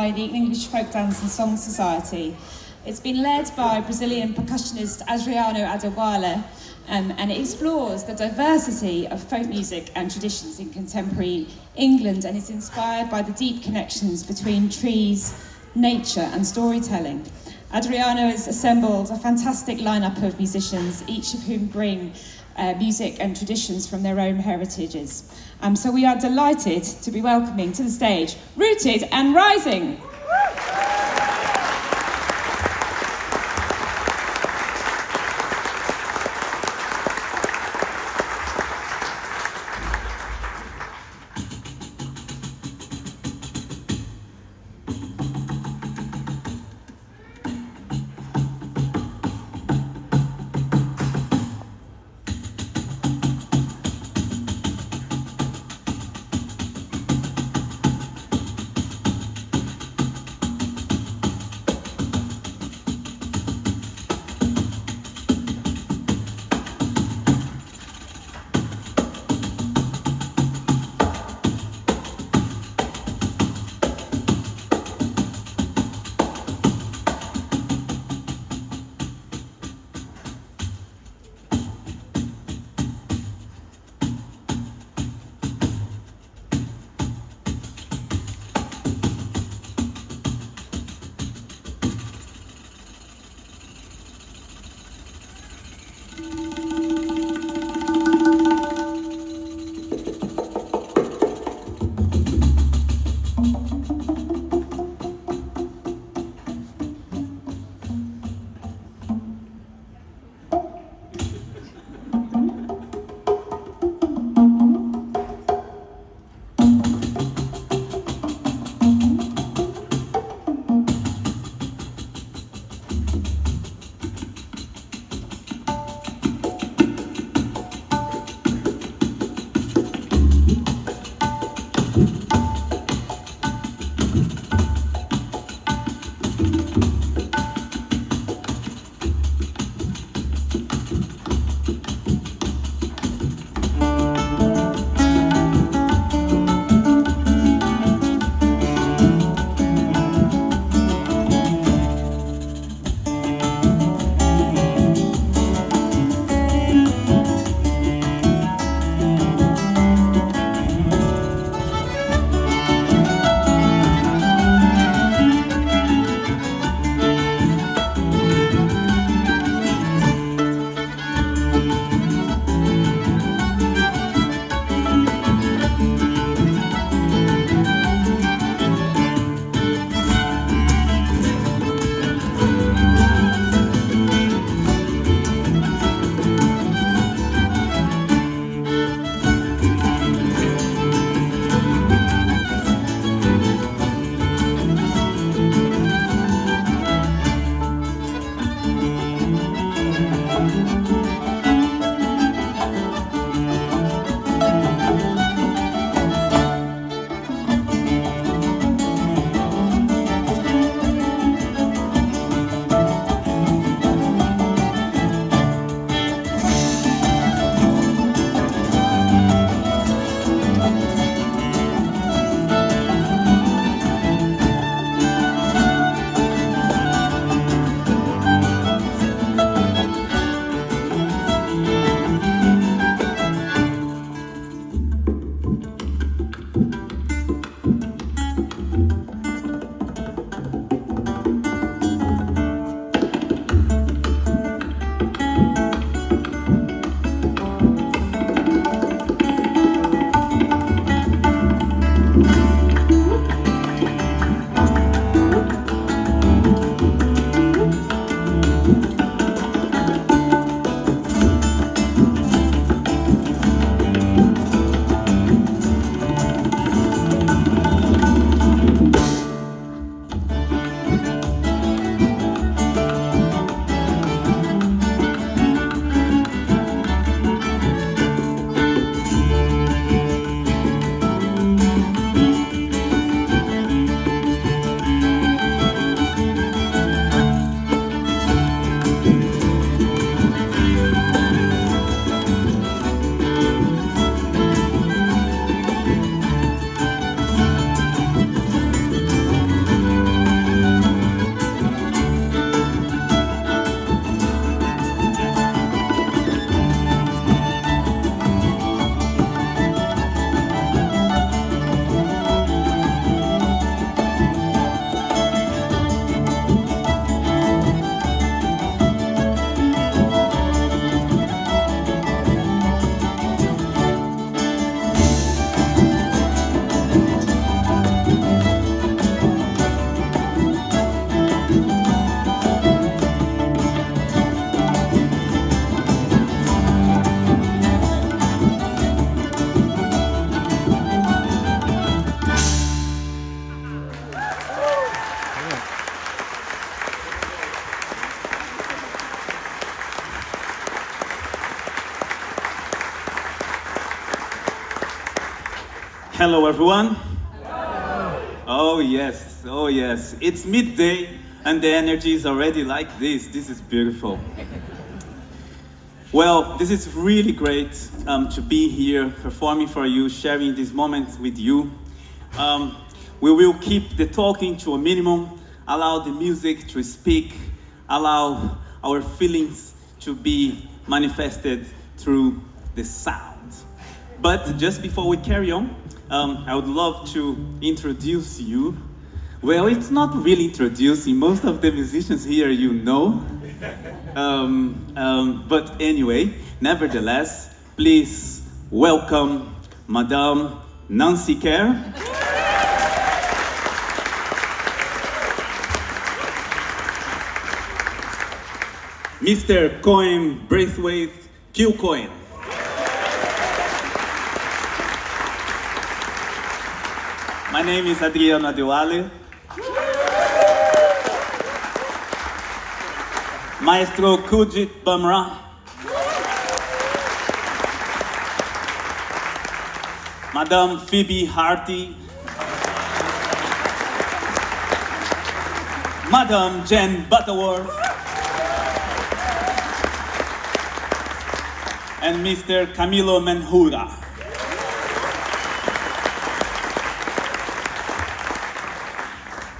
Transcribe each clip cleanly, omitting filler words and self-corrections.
by the English Folk Dance and Song Society. It's been led by Brazilian percussionist Adriano Adewale, and it explores the diversity of folk music and traditions in contemporary England, and it's inspired by the deep connections between trees, nature and storytelling. Adriano has assembled a fantastic lineup of musicians, each of whom bring music and traditions from their own heritages. So we are delighted to be welcoming to the stage Rooted and Rising. Hello, everyone. Hello. Oh yes. It's midday and the energy is already like this. This is beautiful. Well, this is really great to be here performing for you, sharing this moment with you. We will keep the talking to a minimum, allow the music to speak, allow our feelings to be manifested through the sound. But just before we carry on, I would love to introduce you. Well, it's not really introducing. Most of the musicians here you know. But anyway, nevertheless, please welcome Madame Nancy Kerr. Mr. Cohen Braithwaite Q. Cohen. My name is Adriano Adewale. Maestro Kujit Bamra. Madame Phoebe Harty. Madame Jen Butterworth. And Mr. Camilo Menjura.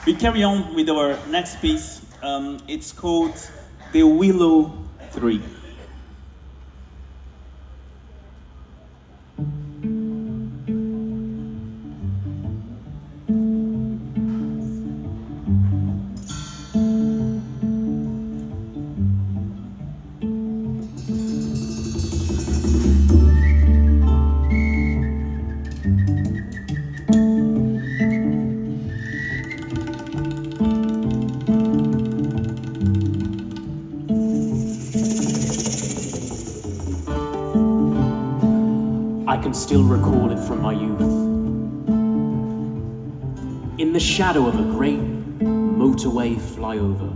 We carry on with our next piece. It's called The Willow 3. I can still recall it from my youth. In the shadow of a great motorway flyover,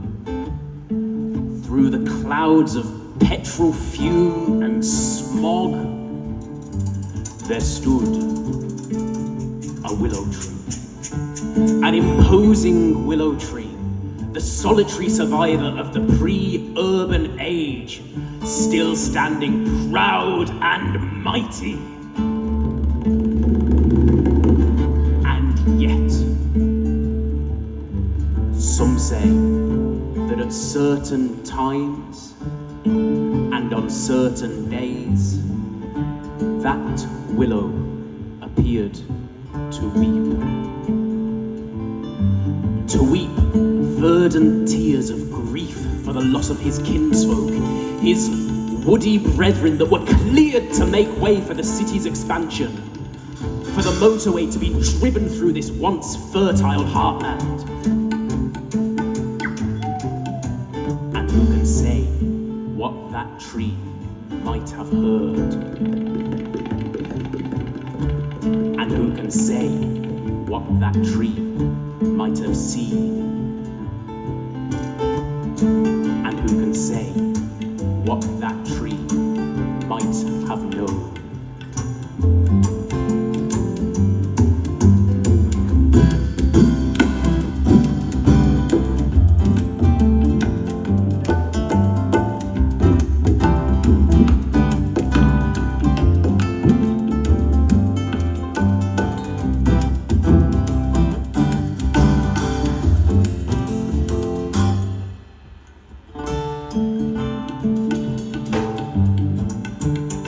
through the clouds of petrol fume and smog, there stood a willow tree. An imposing willow tree, the solitary survivor of the pre-urban age, still standing proud and mighty. And yet, some say that at certain times and on certain days, that willow appeared to weep. To weep verdant tears of grief for the loss of his kinsfolk, his woody brethren that were cleared to make way for the city's expansion, for the motorway to be driven through this once fertile heartland. And who can say what that tree might have heard? And who can say what that tree might have seen? And who can say what that tree might have known?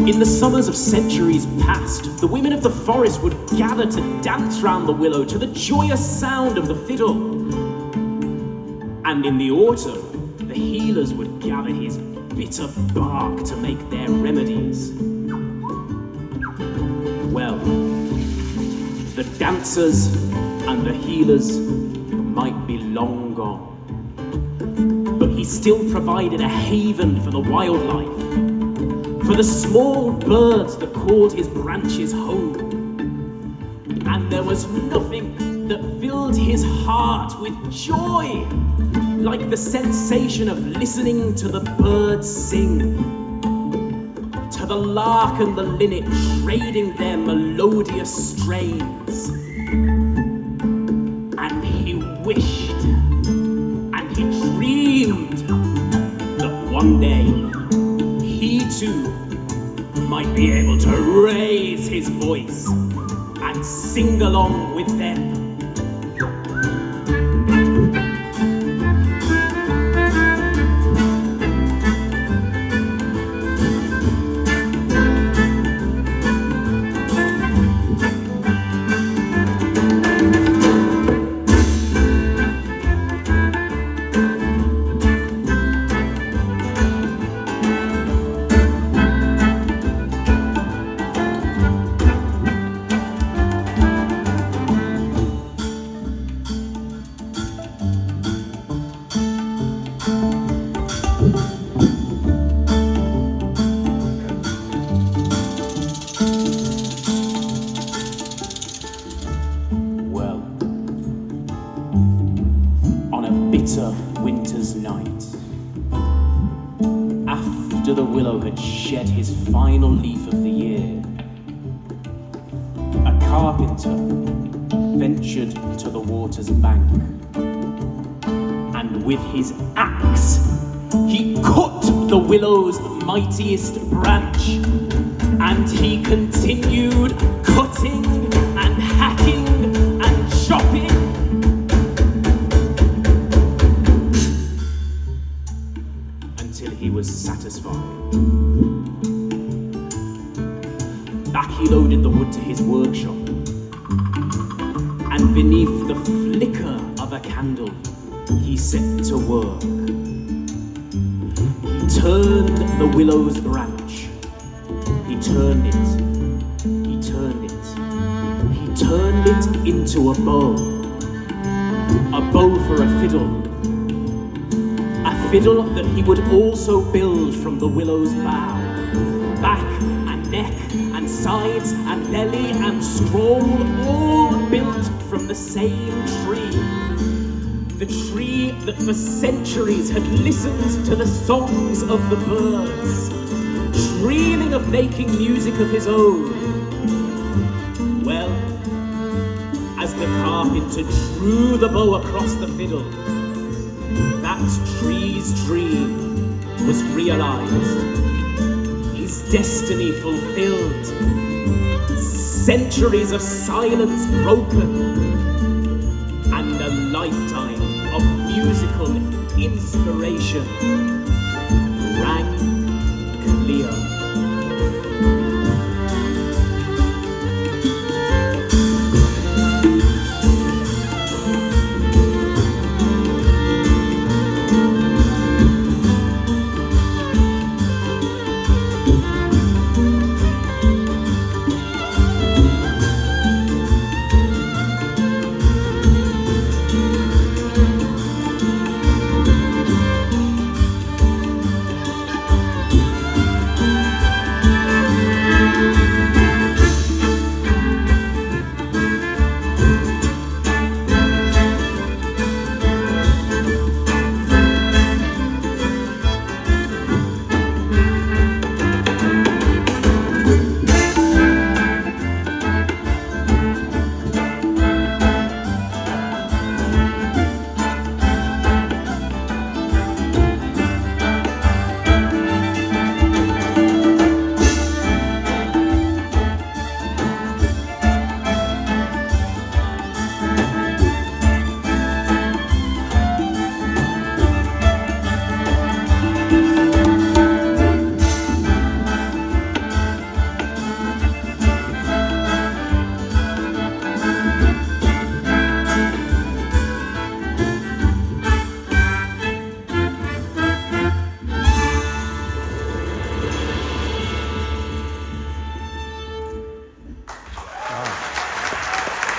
In the summers of centuries past, the women of the forest would gather to dance round the willow to the joyous sound of the fiddle. And in the autumn, the healers would gather his bitter bark to make their remedies. Well, the dancers and the healers might be long gone, but he still provided a haven for the wildlife, for the small birds that called his branches home. And there was nothing that filled his heart with joy like the sensation of listening to the birds sing, to to the lark and the linnet trading their melodious strains. And he wished and he dreamed that one day he too might be able to raise his voice and sing along with them. Winter's night, after the willow had shed his final leaf of the year, a carpenter ventured to the water's bank, and with his axe he cut the willow's mightiest branch, and he continued cutting and hacking and chopping until he was satisfied. Back he loaded the wood to his workshop, and beneath the flicker of a candle he set to work. He turned the willow's branch. He turned it. He turned it. He turned it into a bow. A bow for a fiddle. A fiddle that he would also build from the willow's bough. Back and neck and sides and belly and scroll, all built from the same tree. The tree that for centuries had listened to the songs of the birds, dreaming of making music of his own. Well, as the carpenter drew the bow across the fiddle, that tree's dream was realized, his destiny fulfilled, centuries of silence broken, and a lifetime of musical inspiration rang clear.